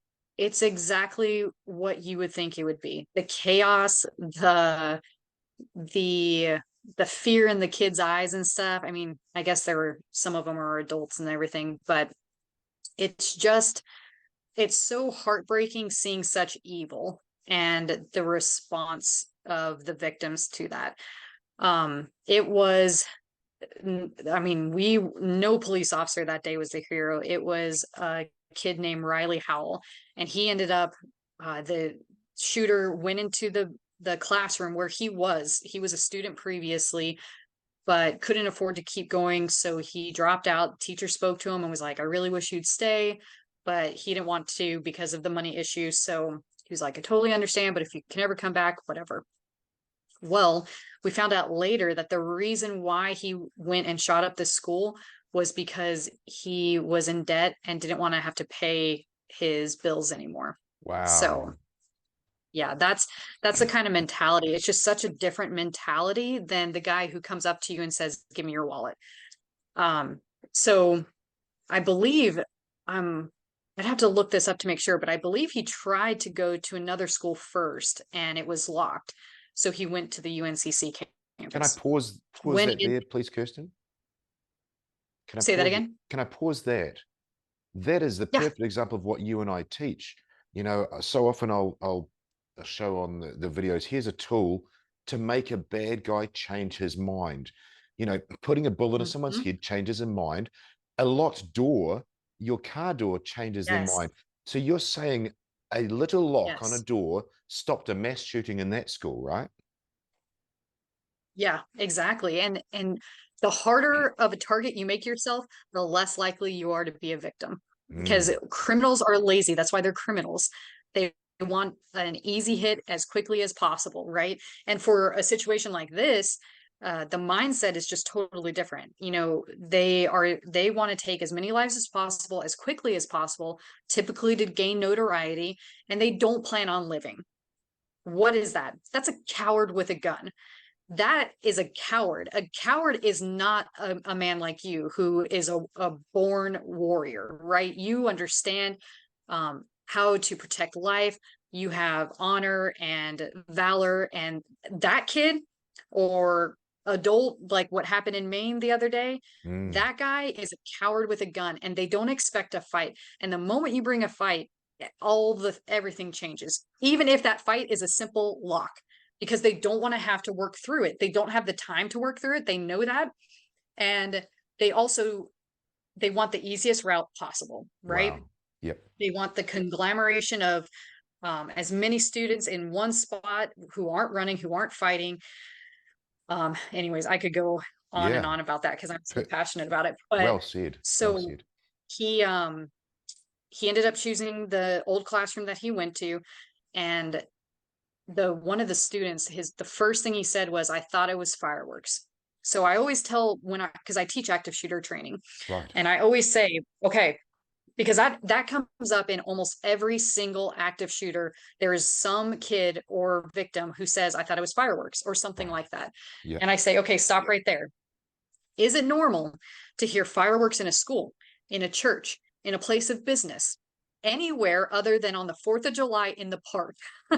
exactly what you would think it would be. The chaos, the the fear in the kids' eyes and stuff. I mean, I guess there were some of them are adults and everything, but it's just it's so heartbreaking seeing such evil and the response of the victims to that. It was I mean, no police officer that day was the hero. It was a kid named Riley Howell, and he ended up the shooter went into the classroom where he was. He was a student previously, but couldn't afford to keep going, so he dropped out. Teacher spoke to him and was like, "I really wish you'd stay," but he didn't want to because of the money issue. So he was like, "I totally understand, but if you can ever come back, whatever." Well, we found out later that the reason why he went and shot up this school was because he was in debt and didn't want to have to pay his bills anymore. So, Wow. yeah, that's the kind of mentality. It's just such a different mentality than the guy who comes up to you and says, "Give me your wallet." Um, so I believe I'd have to look this up to make sure, but I believe he tried to go to another school first and it was locked. So he went to the UNCC Can I campus. pause Went that in, there, please, Kirsten? Can I say that pause? again? Can I pause that? That is the Yeah. perfect example of what you and I teach. You know, so often I'll show on the videos, here's a tool to make a bad guy change his mind. You know, putting a bullet in someone's Mhm. head changes their mind. A locked door, your car door changes their Yes. mind. So you're saying a little lock on a Yes. door stopped a mass shooting in that school, right? Yeah, exactly. And the harder of a target you make yourself, the less likely you are to be a victim. Because Mm, criminals are lazy. That's why they're criminals. They want an easy hit as quickly as possible, right? And for a situation like this, the mindset is just totally different. They want to take as many lives as possible, as quickly as possible, typically to gain notoriety, and they don't plan on living. What is that? That's a coward with a gun. That is a coward. A coward is not a man like you who is a born warrior, right? You understand how to protect life. You have honor and valor. And that kid or adult, like what happened in Maine the other day, that guy is a coward with a gun, and they don't expect a fight. And the moment you bring a fight, everything changes, even if that fight is a simple lock, because they don't want to have to work through it. They don't have the time to work through it. They know that. And they want the easiest route possible, right? Wow. Yep. They want the conglomeration of as many students in one spot who aren't running, who aren't fighting. Anyways, I could go on and on about that because I'm so passionate about it. But well said. So well said. He ended up choosing the old classroom that he went to, and one of the students, the first thing he said was, "I thought it was fireworks." So I always tell because I teach active shooter training, Right. and I always say, okay, because that comes up in almost every single active shooter. There is some kid or victim who says, "I thought it was fireworks," or something like that. Yeah. And I say, okay, stop right there. Is it normal to hear fireworks in a school, in a church, in a place of business, anywhere other than on the 4th of July in the park?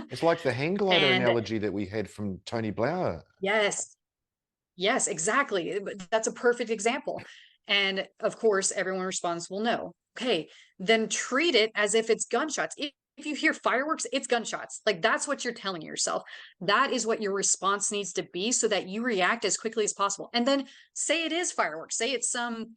It's like the hang glider analogy that we had from Tony Blair. Yes, exactly. That's a perfect example. And of course, everyone responds, well, no. Okay, then treat it as if it's gunshots. If you hear fireworks, it's gunshots. Like, that's what you're telling yourself. That is what your response needs to be, so that you react as quickly as possible. And then say it is fireworks. Say it's some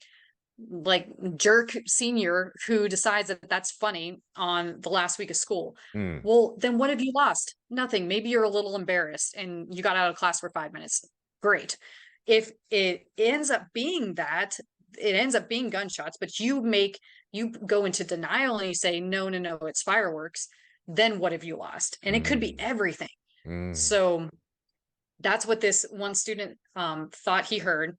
like jerk senior who decides that that's funny on the last week of school. Well, then what have you lost? Nothing. Maybe you're a little embarrassed and you got out of class for 5 minutes. Great. If it ends up being that, it ends up being gunshots, but you go into denial and you say, no, it's fireworks. Then what have you lost? And it could be everything. So that's what this one student thought he heard.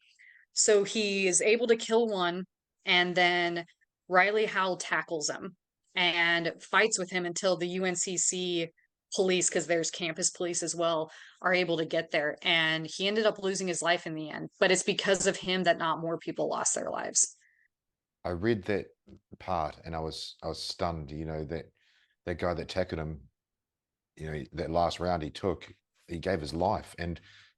So he is able to kill one, and then Riley Howell tackles him and fights with him until the UNCC police, because there's campus police as well, are able to get there. And he ended up losing his life in the end, but it's because of him that not more people lost their lives. I read that part and I was stunned, that guy that tackled him, that last round he gave his life.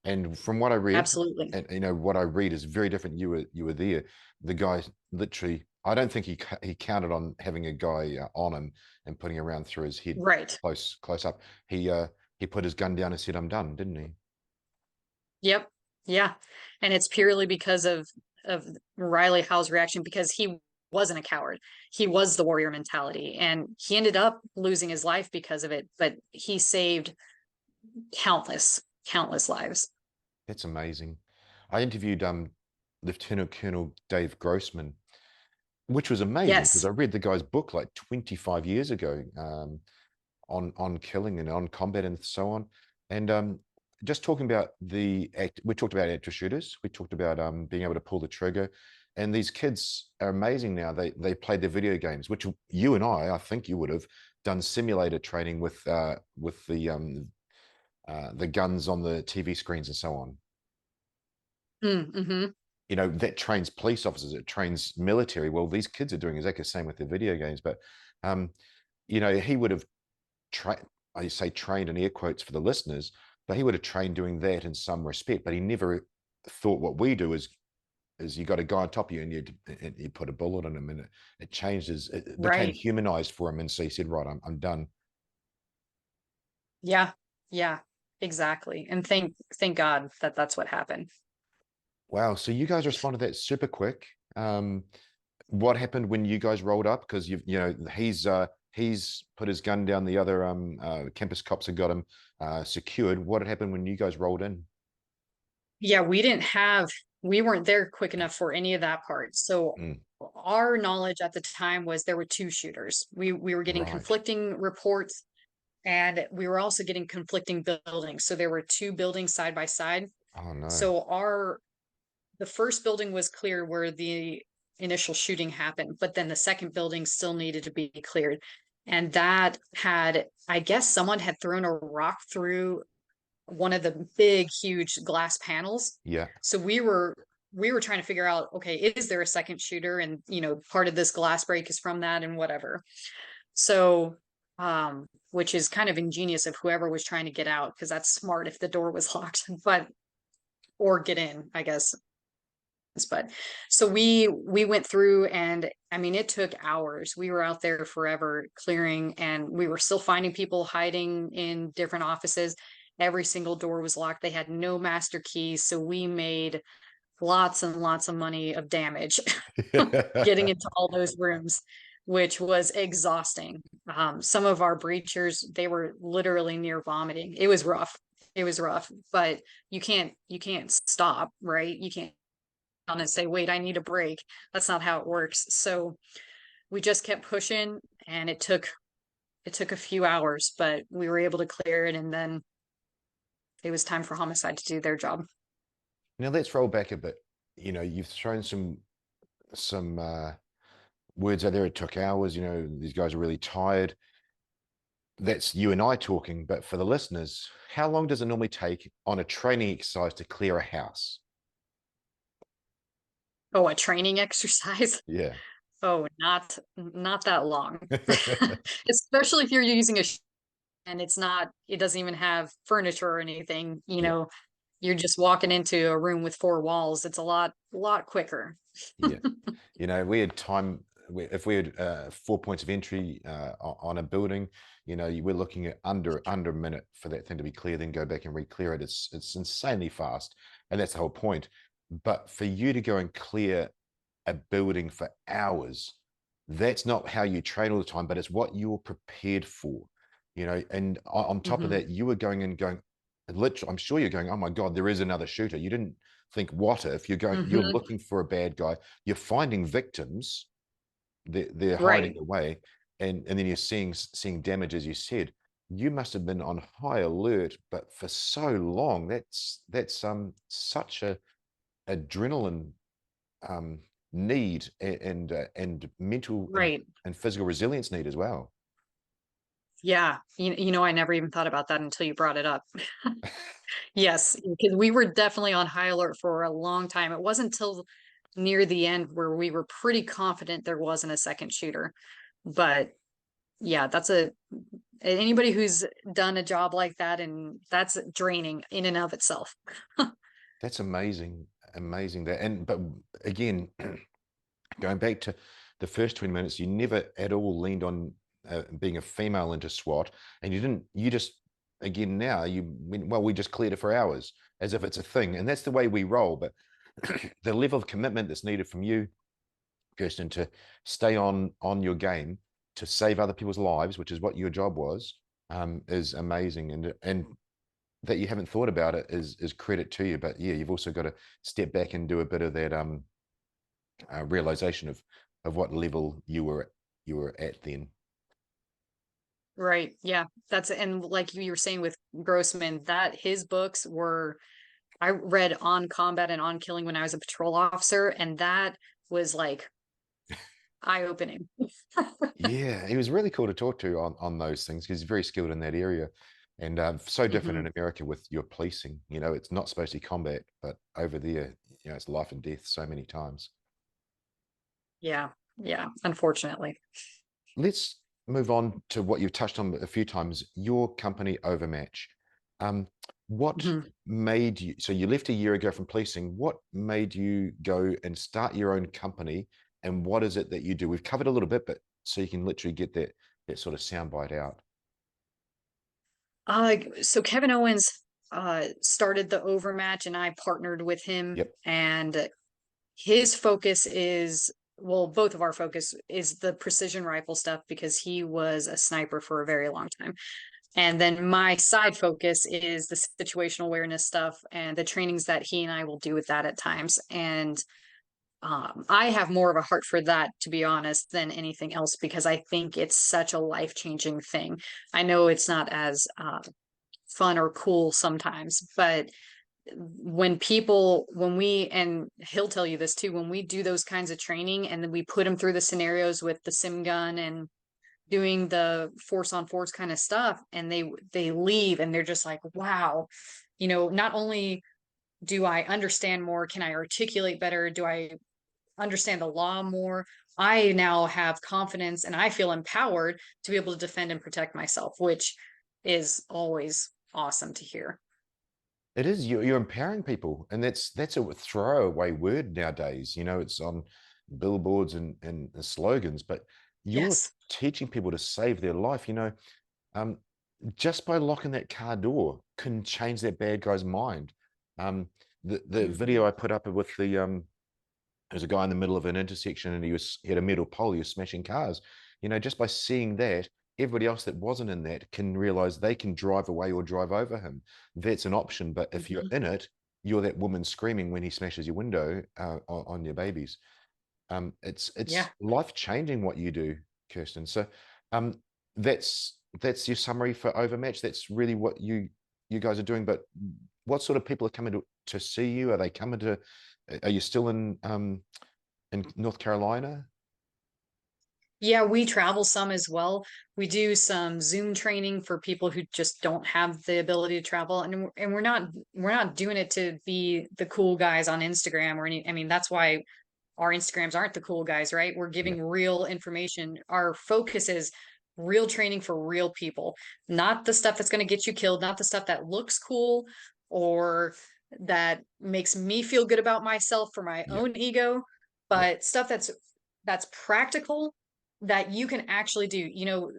And from what I read, absolutely, and what I read is very different. You were there. The guy literally, I don't think he counted on having a guy on him and putting a round through his head, right, close up. He put his gun down and said, "I'm done," didn't he? Yep. Yeah. And it's purely because of Riley Howell's reaction, because he wasn't a coward. He was the warrior mentality, and he ended up losing his life because of it, but he saved countless lives. That's amazing. I interviewed Lieutenant Colonel Dave Grossman, which was amazing because I read the guy's book like 25 years ago on killing and on combat and so on. And just talking about we talked about active shooters. We talked about being able to pull the trigger. And these kids are amazing now. They played their video games, which you and I think you would have done simulator training with the guns on the TV screens and so on. Mm-hmm. That trains police officers, it trains military. Well, these kids are doing exactly the same with their video games. But, he would have I say trained in air quotes for the listeners, but he would have trained doing that in some respect. But he never thought what we do is you got a guy on top of you and you put a bullet in him, and it changed it became humanized for him. And so he said, right, I'm done. Yeah, exactly. And thank God that that's what happened. Wow. So you guys responded that super quick. What happened when you guys rolled up? Because he's put his gun down. The other campus cops had got him secured. What had happened when you guys rolled in? Yeah, we weren't there quick enough for any of that part. So our knowledge at the time was there were two shooters. We were getting conflicting reports, and we were also getting conflicting buildings. So there were two buildings side by side. Oh no. So the first building was clear where the initial shooting happened, but then the second building still needed to be cleared. And that had, I guess someone had thrown a rock through one of the big, huge glass panels. Yeah. So we were trying to figure out, okay, is there a second shooter? And part of this glass break is from that and whatever. So which is kind of ingenious of whoever was trying to get out, because that's smart if the door was locked, but or get in, I guess. But so we went through, and I mean it took hours. We were out there forever clearing, and we were still finding people hiding in different offices. Every single door was locked. They had no master keys, so we made lots and lots of money of damage getting into all those rooms, which was exhausting. Some of our breachers, they were literally near vomiting. It was rough. It was rough, but you can't stop, right? You can't on and say, wait, I need a break. That's not how it works. So we just kept pushing, and it took a few hours, but we were able to clear it, and then it was time for homicide to do their job. Now let's roll back a bit. You've thrown some words out there. It took hours. These guys are really tired. That's you and I talking, but for the listeners, how long does it normally take on a training exercise to clear a house? Oh, a training exercise? Yeah. Oh, not that long. Especially if you're using and it doesn't even have furniture or anything, Yeah. you're just walking into a room with four walls. It's a lot quicker. Yeah. We had time, if we had 4 points of entry on a building, we're looking at under a minute for that thing to be clear, then go back and re-clear it. It's insanely fast. And that's the whole point. But for you to go and clear a building for hours, that's not how you train all the time, but it's what you're prepared for, and on top of that, you were going, literally, I'm sure you're going, oh my God, there is another shooter. You didn't think, what if you're looking for a bad guy, you're finding victims, they're hiding Right. away, and then you're seeing damage, as you said. You must have been on high alert, but for so long, that's such a adrenaline need, and mental Right. and physical resilience need as well. Yeah. I never even thought about that until you brought it up. Yes, because we were definitely on high alert for a long time. It wasn't until near the end where we were pretty confident there wasn't a second shooter. But yeah, anybody who's done a job like that, and that's draining in and of itself. That's amazing, but again, going back to the first 20 minutes, you never at all leaned on being a female into SWAT, and you just, again, now you went, well, we just cleared it for hours, as if it's a thing. And that's the way we roll. But the level of commitment that's needed from you, Kirsten, to stay on your game, to save other people's lives, which is what your job was, is amazing. And that you haven't thought about it is credit to you. But yeah, you've also got to step back and do a bit of that realization of what level you were at then. Right. Yeah. And like you were saying with Grossman, that his books I read On Combat and On Killing when I was a patrol officer, and that was like eye-opening. Yeah, he was really cool to talk to on those things, because he's very skilled in that area, and so different in America with your policing. It's not supposed to be combat, but over there, it's life and death so many times. Yeah. Yeah. Unfortunately. Let's move on to what you've touched on a few times, your company, Overmatch. What made you, so you left a year ago from policing, what made you go and start your own company, and what is it that you do? We've covered a little bit, but so you can literally get that sort of soundbite out. So Kevin Owens started the Overmatch, and I partnered with him. Yep. And his focus is, well, both of our focus is the precision rifle stuff, because he was a sniper for a very long time. And then my side focus is the situational awareness stuff and the trainings that he and I will do with that at times. And I have more of a heart for that, to be honest, than anything else, because I think it's such a life-changing thing. I know it's not as fun or cool sometimes, but and he'll tell you this too, when we do those kinds of training and then we put them through the scenarios with the sim gun and doing the force on force kind of stuff, and they leave and they're just like, wow, not only do I understand more, can I articulate better, do I understand the law more, I now have confidence and I feel empowered to be able to defend and protect myself, which is always awesome to hear. It is, you're empowering people, and that's a throwaway word nowadays. It's on billboards and slogans, but you're Yes. teaching people to save their life. Um, just by locking that car door can change that bad guy's mind. The video I put up with there's a guy in the middle of an intersection, and he had a metal pole, he was smashing cars. Just by seeing that, everybody else that wasn't in that can realize they can drive away or drive over him. That's an option. But if you're in it, you're that woman screaming when he smashes your window on your babies. It's Yeah. life-changing what you do, Kirsten. So that's your summary for Overmatch. That's really what you guys are doing. But what sort of people are coming to see you? Are you still in North Carolina? Yeah, we travel some as well. We do some Zoom training for people who just don't have the ability to travel, and we're not doing it to be the cool guys on Instagram or any. I mean, that's why our Instagrams aren't the cool guys, right? We're Yeah. giving real information. Our focus is real training for real people, not the stuff that's going to get you killed, not the stuff that looks cool or that makes me feel good about myself for my Yeah. own ego, Yeah. but stuff that's practical that you can actually do.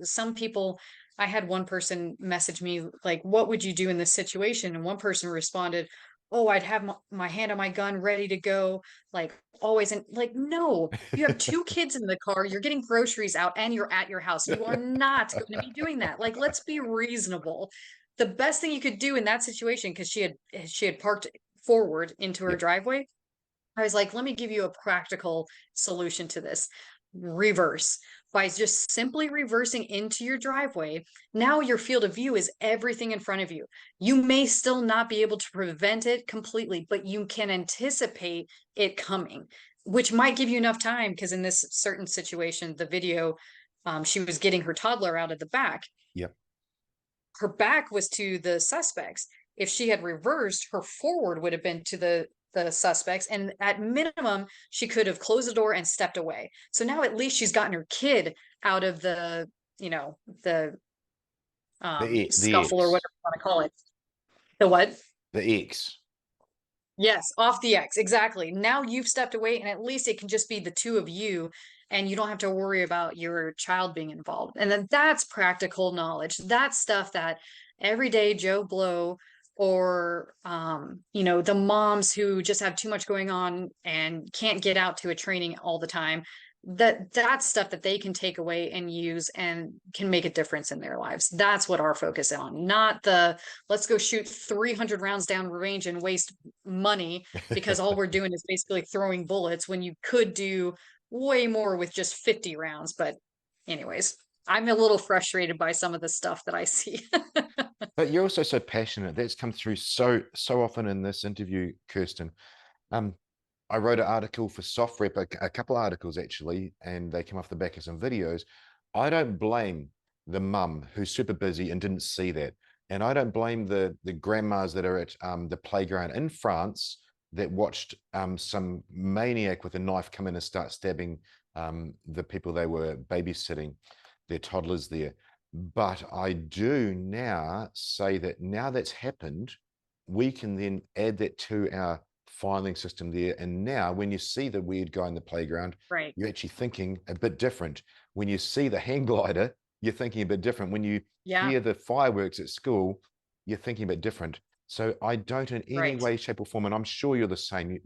Some people, I had one person message me like, what would you do in this situation? And one person responded, oh, I'd have my hand on my gun ready to go, like always. And like, no, you have two kids in the car, you're getting groceries out, and you're at your house. You are not going to be doing that. Like, let's be reasonable. The best thing you could do in that situation, because she had parked forward into her Yep. driveway, I was like, let me give you a practical solution to this. Reverse. By just simply reversing into your driveway, now your field of view is everything in front of you. You may still not be able to prevent it completely, but you can anticipate it coming, which might give you enough time. Because in this certain situation, the video, she was getting her toddler out of the back. Yep. Her back was to the suspects. If she had reversed, her forward would have been to the suspects, and at minimum she could have closed the door and stepped away. So now at least she's gotten her kid out of the The scuffle, or X. whatever you want to call it. The what? The X. Yes, off the X, exactly. Now you've stepped away, and at least it can just be the two of you, and you don't have to worry about your child being involved. And then that's practical knowledge. That's stuff that everyday Joe Blow, or the moms who just have too much going on and can't get out to a training all the time, that's stuff that they can take away and use and can make a difference in their lives. That's what our focus is on, not the let's go shoot 300 rounds down range and waste money, because all we're doing is basically throwing bullets when you could do way more with just 50 rounds. But anyways, I'm a little frustrated by some of the stuff that I see. But you're also so passionate. That's come through so often in this interview, Kirsten. I wrote an article for SoftRep, a couple articles actually, and they come off the back of some videos. I don't blame the mum who's super busy and didn't see that. And I don't blame the grandmas that are at the playground in France that watched some maniac with a knife come in and start stabbing the people they were babysitting, their toddlers there. But I do now say that now that's happened, we can then add that to our filing system there. And now when you see the weird guy in the playground, Right. you're actually thinking a bit different. When you see the hang glider, you're thinking a bit different. When you hear the fireworks at school, you're thinking a bit different. So I don't in any way, shape, or form, and I'm sure you're the same.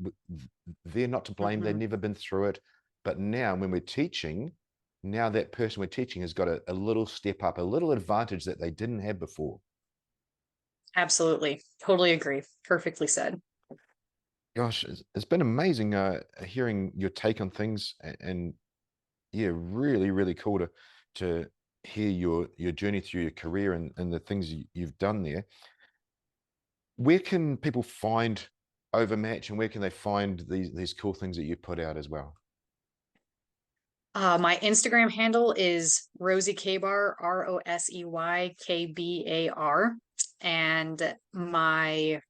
They're not to blame. They've never been through it. But now when we're teaching, now that person we're teaching has got a little step up, a little advantage that they didn't have before. Absolutely. Totally agree. Perfectly said. Gosh, it's been amazing hearing your take on things, and yeah, really, really cool to hear your journey through your career and the things you've done there. Where can people find Overmatch, and where can they find these cool things that you put out as well? My Instagram handle is Rosie Kbar, ROSEYKBAR. And I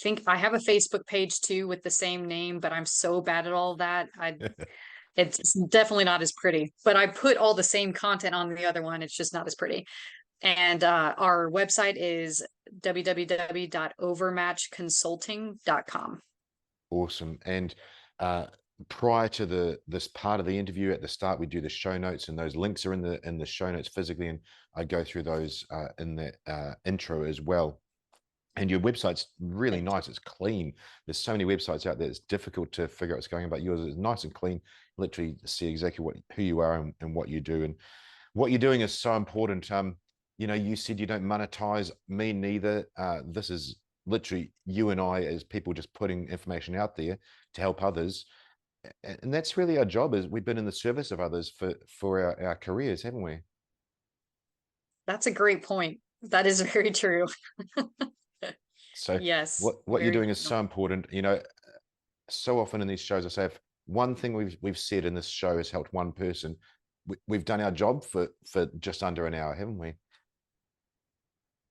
think I have a Facebook page too with the same name, but I'm so bad at all that. It's definitely not as pretty, but I put all the same content on the other one. It's just not as pretty. And our website is www.overmatchconsulting.com. Awesome. And prior to this part of the interview, at the start, we do the show notes, and those links are in the show notes physically, and I go through those in the intro as well. And your website's really nice. It's clean. There's so many websites out there. It's difficult to figure out what's going on, but yours is nice and clean. Literally see exactly who you are and what you do. And what you're doing is so important. You know, you said you don't monetize, me neither. This is literally you and I as people just putting information out there to help others. And that's really our job, is we've been in the service of others for our careers, haven't we? That's a great point. That is very true. So Yes, what you're very doing is true. so important. You know, so often in these shows, I say, if one thing we've said in this show has helped one person, we've done our job for just under an hour, haven't we?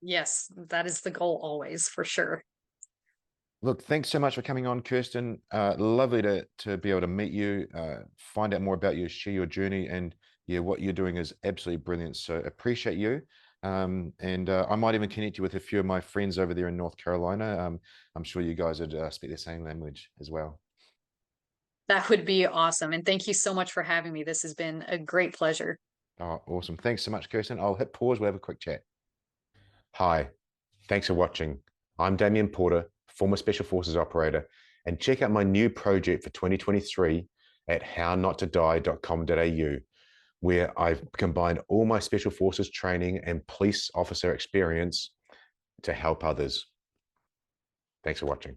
Yes, that is the goal always, for sure. Look, thanks so much for coming on, Kirsten. Lovely to be able to meet you, find out more about you, share your journey, and yeah, what you're doing is absolutely brilliant. So appreciate you. And I might even connect you with a few of my friends over there in North Carolina. I'm sure you guys would speak the same language as well. That would be awesome. And thank you so much for having me. This has been a great pleasure. Oh, awesome. Thanks so much, Kirsten. I'll hit pause. We'll have a quick chat. Hi, thanks for watching. I'm Damien Porter, former Special Forces operator, and check out my new project for 2023 at hownottodie.com.au, where I've combined all my Special Forces training and police officer experience to help others. Thanks for watching.